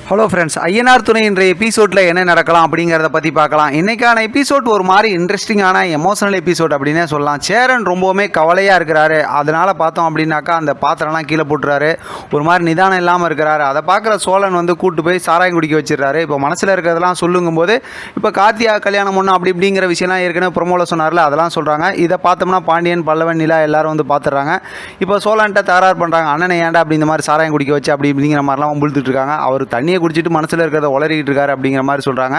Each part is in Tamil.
ஹலோ ஃப்ரெண்ட்ஸ், ஐயனார் துணை இன்றைய எபிசோடில் என்ன நடக்கலாம் அப்படிங்கிறத பற்றி பார்க்கலாம். இன்றைக்கான எபிசோட் ஒரு மாதிரி இன்ட்ரெஸ்டிங்கான எமோஷனல் எபிசோட் அப்படின்னே சொல்லலாம். சேரன் ரொம்பவுமே கவலையாக இருக்கிறாரு. அதனால் பார்த்தோம் அப்படின்னாக்கா அந்த பாத்திரம்லாம் கீழே போட்டுறாரு. ஒரு மாதிரி நிதானம் இல்லாமல் இருக்கிறாரு. அதை பார்க்குற சோழன் வந்து கூட்டு போய் சாராயம் குடிக்க வச்சிடறாரு. இப்போ மனசில் இருக்கிறதெல்லாம் சொல்லுங்கும்போது இப்போ கார்த்தியா கல்யாணம் பண்ணணும் அப்படி இப்படிங்கிற விஷயம்லாம் ஏற்கனவே ப்ரொமோவில் சொன்னார்ல, அதெல்லாம் சொல்கிறாங்க. இதை பார்த்தோம்னா பாண்டியன், பல்லவன், நிலா எல்லாரும் வந்து பார்த்துட்றாங்க. இப்போ சோழன்ட்ட தகராறு பண்ணுறாங்க. அண்ணனை ஏன்டா அப்படி இந்த மாதிரி சாராயம் குடிக்க வச்சு அப்படி இப்படிங்கிற மாதிரிலாம் வம்பிழுத்துட்டு இருக்காங்க. அவர் தண்ணியை குடிச்சிட்டு மனசில் இருக்கிறத உளறிட்டு இருக்காரு அப்படிங்கிற மாதிரி சொல்கிறாங்க.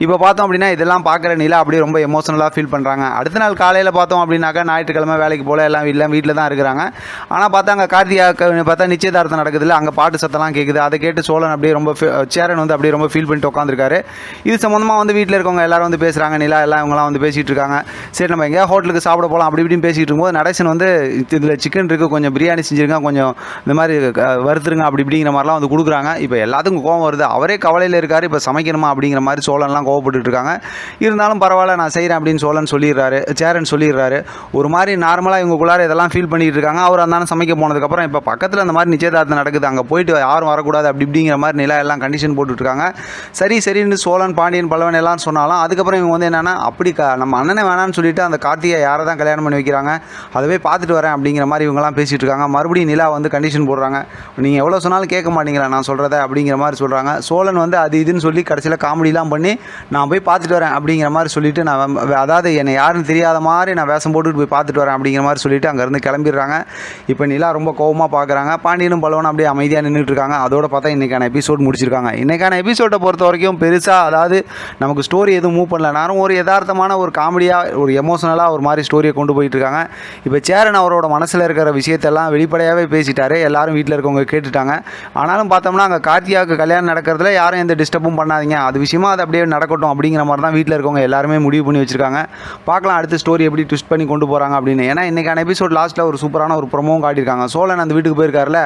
இப்போ பார்த்தோம் அப்படின்னா இதெல்லாம் பார்க்குற நிலா அப்படியே ரொம்ப எமோஷனலாக ஃபீல் பண்ணுறாங்க. அடுத்த நாள் காலையில் பார்த்தோம் அப்படின்னாக்கா ஞாயிற்றுக்கிழமை வேலைக்கு போல எல்லாம் வீட்டில் தான் இருக்கிறாங்க. ஆனால் பார்த்தா அங்கே கார்த்தியாவுக்கு பார்த்தா நிச்சயதார்த்தம் நடக்குதுல்ல, அங்கே பாட்டு சத்தம்லாம் கேட்குது. அதை கேட்டு சோழன் அப்படியே ரொம்ப சேரன் வந்து அப்படியே ரொம்ப ஃபீல் பண்ணிட்டு உட்காந்துருக்காரு. இது சம்மந்தமாக வந்து வீட்டில் இருக்கவங்க எல்லாரும் வந்து பேசுகிறாங்க. நிலா எல்லாம் இவங்களாம் வந்து பேசிகிட்டு இருக்காங்க. சரி நம்ம எங்கேயா ஹோட்டலுக்கு சாப்பிட போகலாம் அப்படி இப்படின்னு பேசிகிட்டு இருக்கும்போது நடேசன் வந்து இதில் சிக்கன் இருக்குது, கொஞ்சம் பிரியாணி செஞ்சுருங்க, கொஞ்சம் இந்த மாதிரி வறுத்துருங்க அப்படி இப்படிங்கிற மாதிரிலாம் வந்து கொடுக்குறாங்க. இப்போ எல்லாத்துக்கும் கோவம் வருது. அவரே கவலையில் இருக்கார். இப்போ சமைக்கணுமா அப்படிங்கிற மாதிரி சோழன்லாம் கோவப்பட்டு இருக்காங்க. இருந்தாலும் பரவாயில்ல நான் செய்கிறேன் அப்படின்னு சோழன் சொல்லிடுறாரு. சேரன் சொல்லிடுறாரு. ஒரு மாதிரி நார்மலாக இவங்களுக்குள்ளார இதெல்லாம் ஃபீல் பண்ணிட்டு இருக்காங்க. அவர் அந்த சமைக்க போனதுக்கப்புறம் இப்போ பக்கத்தில் அந்த மாதிரி நிச்சயதார்த்தம் நடக்குது, அங்கே போயிட்டு யாரும் வரக்கூடாது அப்படி இப்படிங்கிற மாதிரி நிலா எல்லாம் கண்டிஷன் போட்டுட்ருக்காங்க. சரின்னு சோழன், பாண்டியன், பல்லவன் எல்லாம் சொன்னாலும் அதுக்கப்புறம் இவங்க வந்து என்னென்னா அப்படி நம்ம அண்ணனை வேணான்னு சொல்லிட்டு அந்த கார்த்திகை யாரை தான் கல்யாணம் பண்ணி வைக்கிறாங்க, அதுவே பார்த்துட்டு வரேன் அப்படிங்கிற மாதிரி இவங்கெல்லாம் பேசிகிட்டு இருக்காங்க. மறுபடியும் நிலா வந்து கண்டிஷன் போடுறாங்க. நீங்கள் எவ்வளோ சொன்னாலும் கேட்க மாட்டீங்களா நான் சொல்கிறத அப்படிங்கிற மாதிரி சொல்கிறாங்க. சோழன் வந்து அது இதுன்னு சொல்லி கடைசியில் காமெடிலாம் பண்ணி நான் போய் பார்த்துட்டு வரேன் அப்படிங்கிற மாதிரி சொல்லிவிட்டு நான் அதாவது என்னை யாருன்னு தெரியாத மாதிரி நான் வேஷம் போட்டுட்டு போய் பார்த்துட்டு வரேன் அப்படிங்கிற மாதிரி சொல்லிவிட்டு அங்கேருந்து கிளம்பிடுறாங்க. இப்போ நிலா ரொம்ப கோவமாக பார்க்குறாங்க. பாண்டியனும் பல்லவனும் அப்படியே அமைதியாக நின்றுட்டு இருக்காங்க. அதோட பார்த்தா இன்றைக்கான எபிசோட் முடிச்சிருக்காங்க. இன்றைக்கான எபிசோட்டை பொறுத்த வரைக்கும் பெருசாக அதாவது நமக்கு ஸ்டோரி எதுவும் மூவ் பண்ணல. நானும் ஒரு யதார்த்தமான ஒரு காமெடியாக ஒரு எமோஷனலாக ஒரு மாதிரி ஸ்டோரியை கொண்டு போயிட்டு இருக்காங்க. இப்போ சேரன் அவரோட மனசில் இருக்கிற விஷயத்தெல்லாம் வெளிப்படையாகவே பேசிட்டாரு. எல்லாரும் வீட்டில் இருக்கவங்க கேட்டுட்டாங்க. ஆனாலும் பார்த்தோம்னா அங்கே கார்த்தியாவுக்கு கல்யாணம் நடக்கிறதுல யாரும் எந்த டிஸ்டர்பும் பண்ணாதீங்க, அது விஷயமா அது அப்படியே நடக்கட்டும் அப்படிங்கிற மாதிரி தான் வீட்டில் இருக்கவங்க எல்லாருமே முடிவு பண்ணி வச்சுருக்காங்க. பார்க்கலாம் அடுத்த ஸ்டோரி எப்படி ட்விஸ்ட் பண்ணி கொண்டு போகிறாங்க அப்படின்னு. ஏன்னா இன்றைக்கான எபிசோட் லாஸ்ட்டில் ஒரு சூப்பரான ஒரு ப்ரொமோவும் காட்டியிருக்காங்க. சோழன் அந்த வீட்டுக்கு போயிருக்காருல,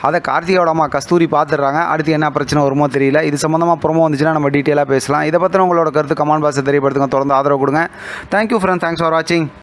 அதை கார்த்தியோட அம்மா கஸ்தூரி பார்த்துடுறாங்க. அடுத்து என்ன பிரச்சனை வருமோ தெரியல. இது சம்மந்தமாக ப்ரொமோ வந்துச்சுன்னா நம்ம டீட்டெயிலாக பேசலாம். இதை பற்றின உங்களோட கருத்து கமெண்ட் பாக்ஸை தெரியப்படுத்துங்க. தொடர்ந்து ஆதரவு கொடுங்க. தேங்க்யூ ஃப்ரெண்ட்ஸ், தேங்க்ஸ் ஃபார் வாட்சிங்.